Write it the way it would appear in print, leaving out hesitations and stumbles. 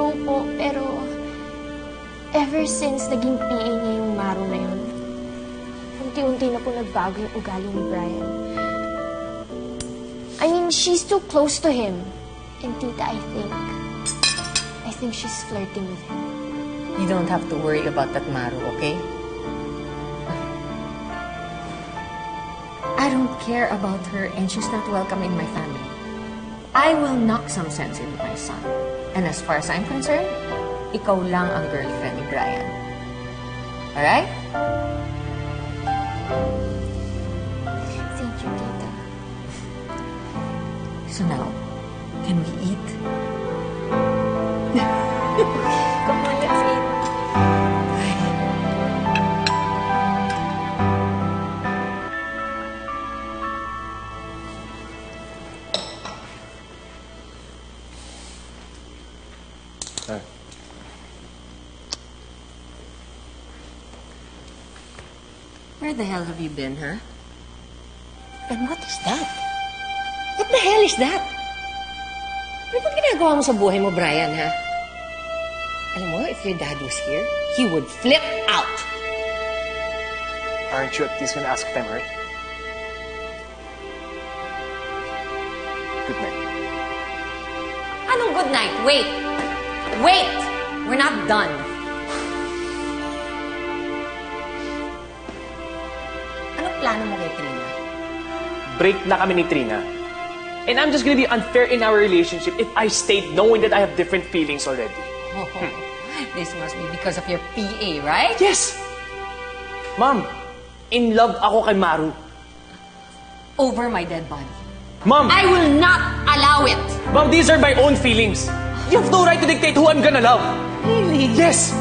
know po, pero ever since naging PA niya yung Maru na yun, unti-unti na po nagbago yung ugali ni Brian. I mean, she's too close to him. And Tita, I think she's flirting with him. You don't have to worry about that, Maru, okay? I don't care about her and she's not welcome in my family. I will knock some sense into my son. And as far as I'm concerned, ikaw lang ang girlfriend ni Brian. Alright? Thank you, Tita. So now, can we eat? Come on, let's eat. Where the hell have you been, huh? And what is that? What the hell is that? Ano ba ginagawa mo sa buhay mo, Brian, ha? Alam mo, if your dad was here, he would flip out. Aren't you at least gonna ask if I'm hurt? Good night. Anong good night? Wait! Wait! We're not done. Anong plano mo kay Trina? Break na kami ni Trina. And I'm just gonna be unfair in our relationship if I stayed knowing that I have different feelings already. Oh, this must be because of your PA, right? Yes! Mom, in love ako kay Maru. Over my dead body. Mom! I will not allow it! Mom, these are my own feelings. You have no right to dictate who I'm gonna love. Really? Yes!